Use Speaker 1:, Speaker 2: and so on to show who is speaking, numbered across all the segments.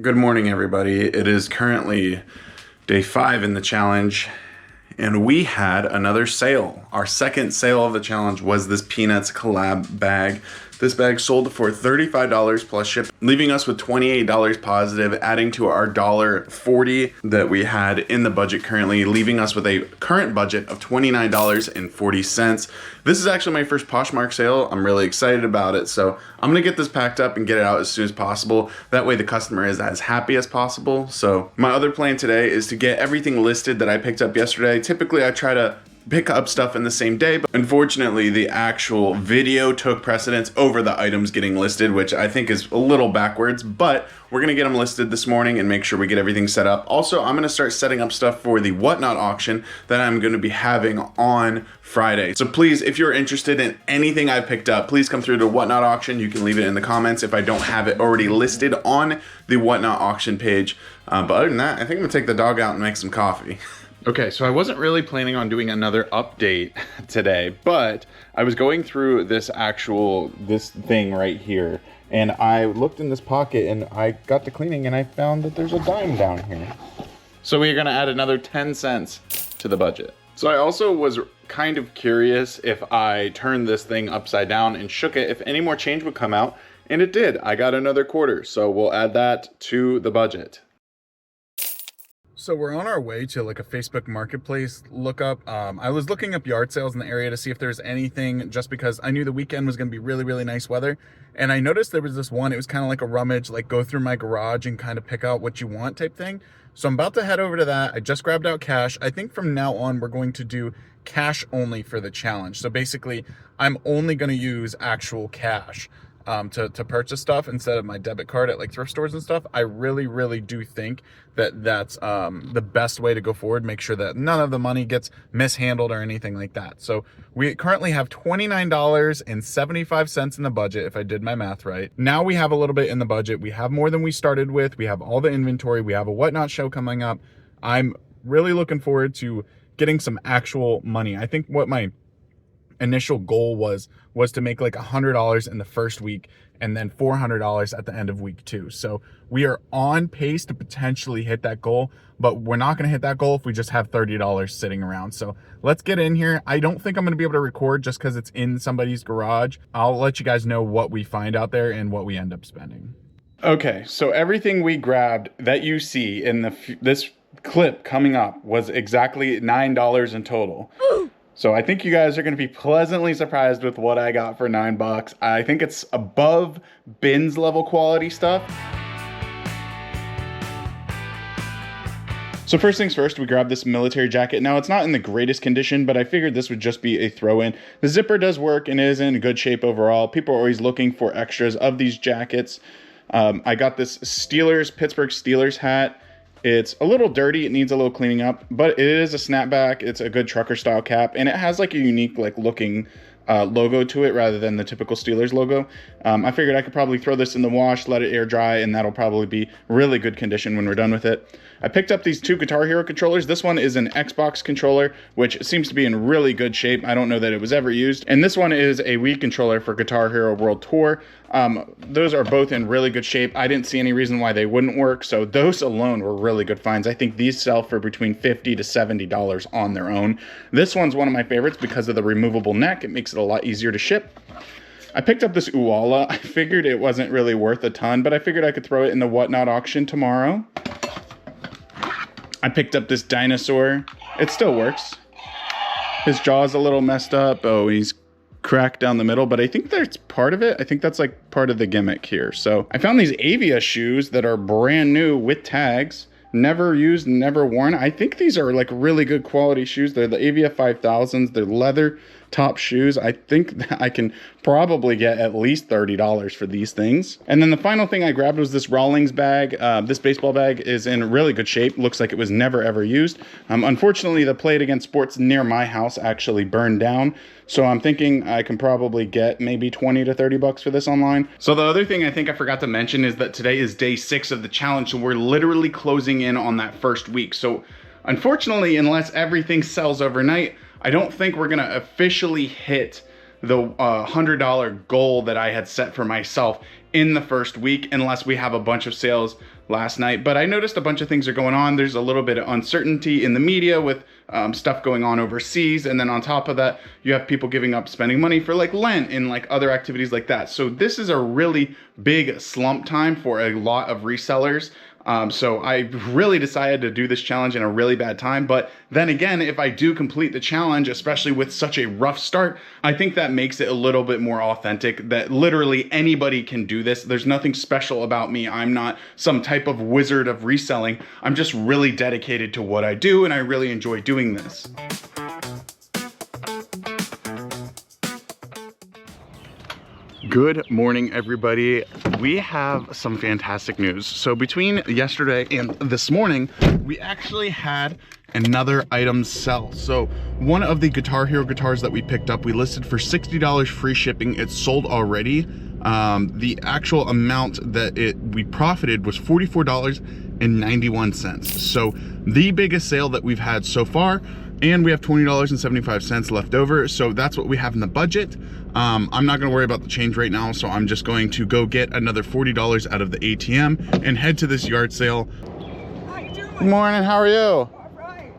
Speaker 1: Good morning, everybody. It is currently day 5 in the challenge, and we had another sale. Our second sale of the challenge was this Peanuts collab bag. This bag sold for $35 plus ship, leaving us with $28 positive, adding to our $1.40 that we had in the budget currently, leaving us with a current budget of $29.40. This is actually my first Poshmark sale. I'm really excited about it, so I'm gonna get this packed up and get it out as soon as possible. That way the customer is as happy as possible. So my other plan today is to get everything listed that I picked up yesterday. Typically I try to pick up stuff in the same day, but unfortunately the actual video took precedence over the items getting listed, which I think is a little backwards, but we're gonna get them listed this morning and make sure we get everything set up. Also, I'm gonna start setting up stuff for the Whatnot auction that I'm gonna be having on Friday. So please, if you're interested in anything I picked up, please come through to Whatnot auction. You can leave it in the comments if I don't have it already listed on the Whatnot auction page. But other than that, I think I'm gonna take the dog out and make some coffee. Okay, so I wasn't really planning on doing another update today, but I was going through this thing right here, and I looked in this pocket and I got to cleaning and I found that there's a dime down here. So we're gonna add another 10 cents to the budget. So I also was kind of curious if I turned this thing upside down and shook it, if any more change would come out, and it did. I got another quarter, so we'll add that to the budget. So we're on our way to like a Facebook marketplace lookup. I was looking up yard sales in the area to see if there's anything, just because I knew the weekend was going to be really, really nice weather. And I noticed there was this one, it was kind of like a rummage, like go through my garage and kind of pick out what you want type thing. So I'm about to head over to that. I just grabbed out cash. I think from now on, we're going to do cash only for the challenge. So basically I'm only going to use actual cash to purchase stuff instead of my debit card at like thrift stores and stuff. I really, really do think that that's the best way to go forward. Make sure that none of the money gets mishandled or anything like that. So we currently have $29.75 in the budget, if I did my math right. Now we have a little bit in the budget. We have more than we started with. We have all the inventory. We have a Whatnot show coming up. I'm really looking forward to getting some actual money. I think what my initial goal was to make like $100 in the first week and then $400 at the end of week 2. So we are on pace to potentially hit that goal, but we're not going to hit that goal if we just have $30 sitting around. So let's get in here. I don't think I'm going to be able to record just because it's in somebody's garage. I'll let you guys know what we find out there and what we end up spending. Okay, so everything we grabbed that you see in this clip coming up was exactly $9 in total. So I think you guys are going to be pleasantly surprised with what I got for $9. I think it's above bins level quality stuff. So first things first, we grabbed this military jacket. Now it's not in the greatest condition, but I figured this would just be a throw-in. The zipper does work and is in good shape overall. People are always looking for extras of these jackets. I got this Pittsburgh Steelers hat. It's a little dirty, it needs a little cleaning up, but it is a snapback. It's a good trucker style cap, and it has like a unique like looking logo to it rather than the typical Steelers logo. I figured I could probably throw this in the wash, let it air dry, and that'll probably be really good condition when we're done with it. I picked up these 2 Guitar Hero controllers. This one is an Xbox controller, which seems to be in really good shape. I don't know that it was ever used. And this one is a Wii controller for Guitar Hero World Tour. Those are both in really good shape. I didn't see any reason why they wouldn't work, so those alone were really good finds. I think these sell for between $50 to $70 on their own. This one's one of my favorites because of the removable neck. It makes it a lot easier to ship. I picked up this Uwala. I figured it wasn't really worth a ton, but I figured I could throw it in the Whatnot auction tomorrow. I picked up this dinosaur. It still works. His jaw's a little messed up. Oh, he's cracked down the middle, but I think that's part of it. I think that's like part of the gimmick here. So I found these Avia shoes that are brand new with tags. Never used, never worn. I think these are like really good quality shoes. They're the Avia 5000s. They're leather top shoes. I think that I can probably get at least $30 for these things. And then the final thing I grabbed was this Rawlings bag. This baseball bag is in really good shape. Looks like it was never ever used. Unfortunately, the Play It Again Sports near my house actually burned down. So I'm thinking I can probably get maybe 20 to 30 bucks for this online. So the other thing I think I forgot to mention is that today is day 6 of the challenge. So we're literally closing in on that first week. So unfortunately, unless everything sells overnight, I don't think we're gonna officially hit the $100 goal that I had set for myself in the first week unless we have a bunch of sales
Speaker 2: last night, but I noticed a bunch of things are going on. There's a little bit of uncertainty in the media with stuff going on overseas, and then on top of that, you have people giving up spending money for like Lent and like other activities like that. So this is a really big slump time for a lot of resellers. So I really decided to do this challenge in a really bad time. But then again, if I do complete the challenge, especially with such a rough start, I think that makes it a little bit more authentic, that literally anybody can do this. There's nothing special about me. I'm not some type of wizard of reselling. I'm just really dedicated to what I do, and I really enjoy doing this. Good morning, everybody. We have some fantastic news. So between yesterday and this morning, we actually had another item sell. So one of the Guitar Hero guitars that we picked up, we listed for $60 free shipping. It's sold already. The actual amount that we profited was $44.91. So the biggest sale that we've had so far, and we have $20.75 left over. So that's what we have in the budget. I'm not gonna worry about the change right now, so I'm just going to go get another $40 out of the ATM and head to this yard sale.
Speaker 3: How you doing?
Speaker 2: Good morning, how are you?
Speaker 3: All right.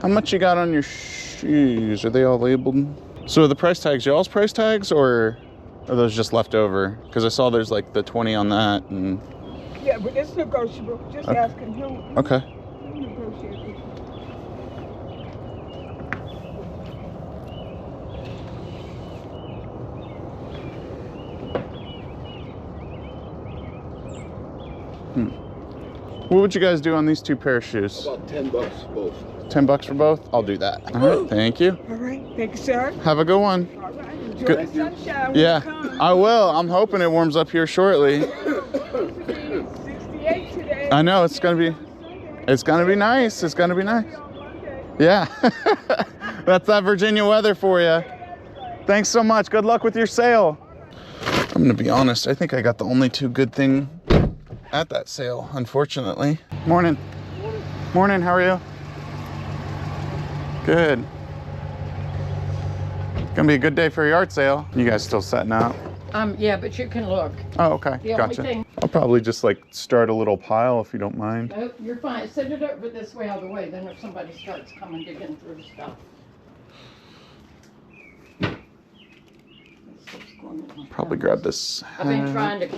Speaker 2: How much you got on your shoes? Are they all labeled? So the price tags, y'all's price tags, or are those just left over? Because I saw there's like the 20 on that. And
Speaker 3: Yeah, but it's negotiable. Just
Speaker 2: Okay.
Speaker 3: asking him.
Speaker 2: okay.
Speaker 3: He'll negotiate with you.
Speaker 2: What would you guys do on these two pair of shoes?
Speaker 4: About $10 both.
Speaker 2: 10 bucks for both? I'll do that. All right, thank you.
Speaker 3: All right. Thank you, sir.
Speaker 2: Have a good one.
Speaker 3: All right. Enjoy
Speaker 2: Good.
Speaker 3: the sunshine when
Speaker 2: Yeah,
Speaker 3: it comes.
Speaker 2: I will. I'm hoping it warms up here shortly.
Speaker 3: 68 today.
Speaker 2: I know, it's gonna be nice. It's gonna be nice.
Speaker 3: On Monday.
Speaker 2: Yeah. That's that Virginia weather for you. Thanks so much. Good luck with your sale. I'm gonna be honest, I think I got the only two good thing at that sale, unfortunately. Morning. Morning, how are you? Good. Gonna be a good day for a yard sale. You guys still setting out?
Speaker 5: Yeah, but you can look.
Speaker 2: Oh, okay,
Speaker 5: The only
Speaker 2: gotcha.
Speaker 5: thing-
Speaker 2: I'll probably just like start a little pile if you don't mind.
Speaker 5: No, you're fine. Set it over this way out of the way. Then if somebody starts coming digging through the stuff. This stuff's going in my
Speaker 2: Probably
Speaker 5: house.
Speaker 2: grab this.
Speaker 5: I've been trying to.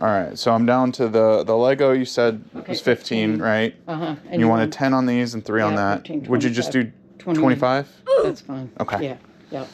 Speaker 2: All right, so I'm down to the Lego you said
Speaker 5: Okay,
Speaker 2: was 15, right?
Speaker 5: And
Speaker 2: You wanted 10 on these and 3 on
Speaker 5: Yeah,
Speaker 2: that.
Speaker 5: 15,
Speaker 2: Would you just do
Speaker 5: 20.
Speaker 2: 25?
Speaker 5: That's fine.
Speaker 2: Okay.
Speaker 5: Yeah.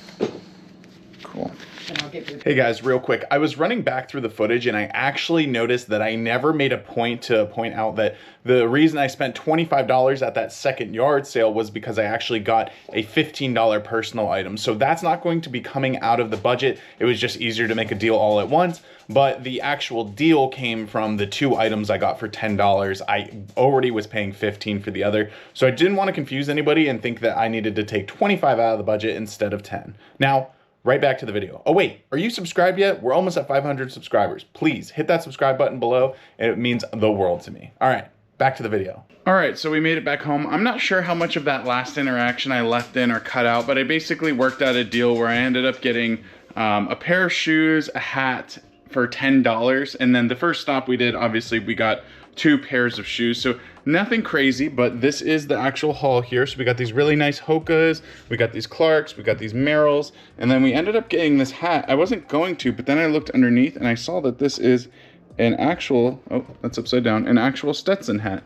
Speaker 2: Cool.
Speaker 5: And I'll give you.
Speaker 2: Hey guys, real quick. I was running back through the footage and I actually noticed that I never made a point to point out that the reason I spent $25 at that second yard sale was because I actually got a $15 personal item. So that's not going to be coming out of the budget. It was just easier to make a deal all at once. But the actual deal came from the two items I got for $10. I already was paying $15 for the other. So I didn't want to confuse anybody and think that I needed to take $25 out of the budget instead of 10. Now, right back to the video. Oh wait, are you subscribed yet? We're almost at 500 subscribers. Please hit that subscribe button below. It means the world to me. All right, back to the video. All right, so we made it back home. I'm not sure how much of that last interaction I left in or cut out, but I basically worked out a deal where I ended up getting a pair of shoes, a hat for $10. And then the first stop we did, obviously we got 2 pairs of shoes. So nothing crazy, but this is the actual haul here. So we got these really nice Hokas, we got these Clarks, we got these Merrills, and then we ended up getting this hat. I wasn't going to, but then I looked underneath and I saw that this is an actual, oh, that's upside down, an actual Stetson hat.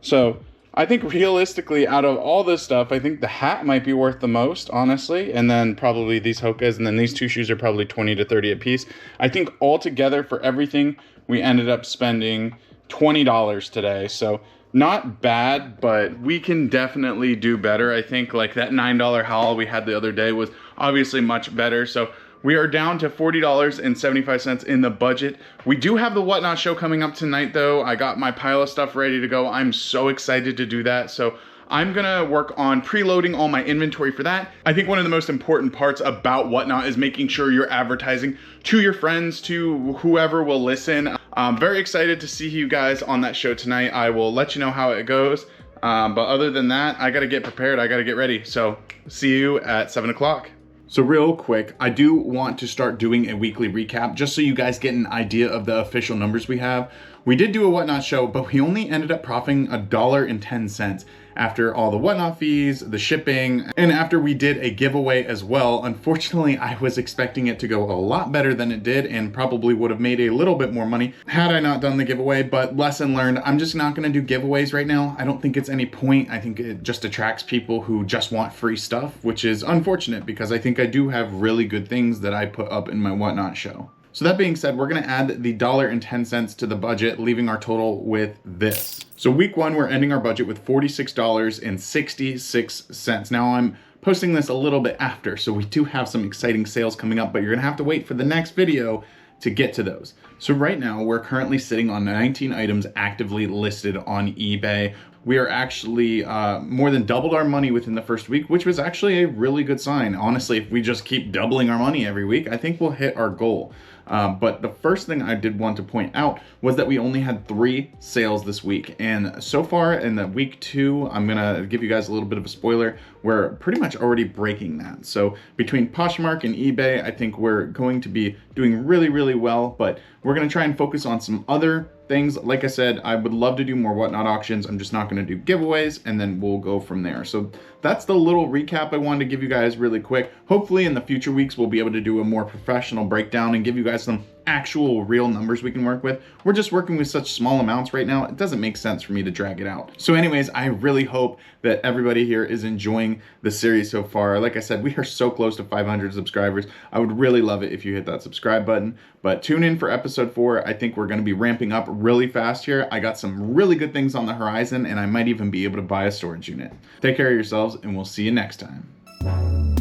Speaker 2: So I think realistically, out of all this stuff, I think the hat might be worth the most, honestly, and then probably these Hokas, and then these 2 shoes are probably 20 to 30 a piece. I think altogether for everything, we ended up spending $20 today. So not bad, but we can definitely do better. I think like that $9 haul we had the other day was obviously much better. So we are down to $40.75 in the budget. We do have the Whatnot show coming up tonight though. I got my pile of stuff ready to go. I'm so excited to do that. So I'm gonna work on preloading all my inventory for that. I think one of the most important parts about Whatnot is making sure you're advertising to your friends, to whoever will listen.
Speaker 1: I'm very excited to see you guys on that show tonight. I will let you know how it goes. But other than that, I gotta get prepared. I gotta get ready. So see you at 7 o'clock. So real quick, I do want to start doing a weekly recap just so you guys get an idea of the official numbers we have. We did do a Whatnot show, but we only ended up profiting $1.10 after all the Whatnot fees, the shipping, and after we did a giveaway as well. Unfortunately, I was expecting it to go a lot better than it did and probably would have made a little bit more money had I not done the giveaway, but lesson learned, I'm just not gonna do giveaways right now. I don't think it's any point. I think it just attracts people who just want free stuff, which is unfortunate because I think I do have really good things that I put up in my Whatnot show. So that being said, we're gonna add the $1.10 to the budget, leaving our total with this. So week one, we're ending our budget with $46.66. Now I'm posting this a little bit after, so we do have some exciting sales coming up, but you're gonna have to wait for the next video to get to those. So right now, we're currently sitting on 19 items actively listed on eBay. We are actually more than doubled our money within the first week, which was actually a really good sign. Honestly, if we just keep doubling our money every week, I think we'll hit our goal. But the first thing I did want to point out was that we only had 3 sales this week. And so far in the week 2, I'm gonna give you guys a little bit of a spoiler, we're pretty much already breaking that. So between Poshmark and eBay, I think we're going to be doing really, really well, but we're gonna try and focus on some other things. Like I said, I would love to do more Whatnot auctions. I'm just not going to do giveaways, and then we'll go from there. So that's the little recap I wanted to give you guys really quick. Hopefully in the future weeks, we'll be able to do a more professional breakdown and give you guys some actual real numbers we can work with. We're just working with such small amounts right now. It doesn't make sense for me to drag it out. So anyways, I really hope that everybody here is enjoying the series so far. Like I said, we are so close to 500 subscribers. I would really love it if you hit that subscribe button, but tune in for episode 4. I think we're going to be ramping up really fast here. I got some really good things on the horizon, and I might even be able to buy a storage unit. Take care of yourselves, and we'll see you next time.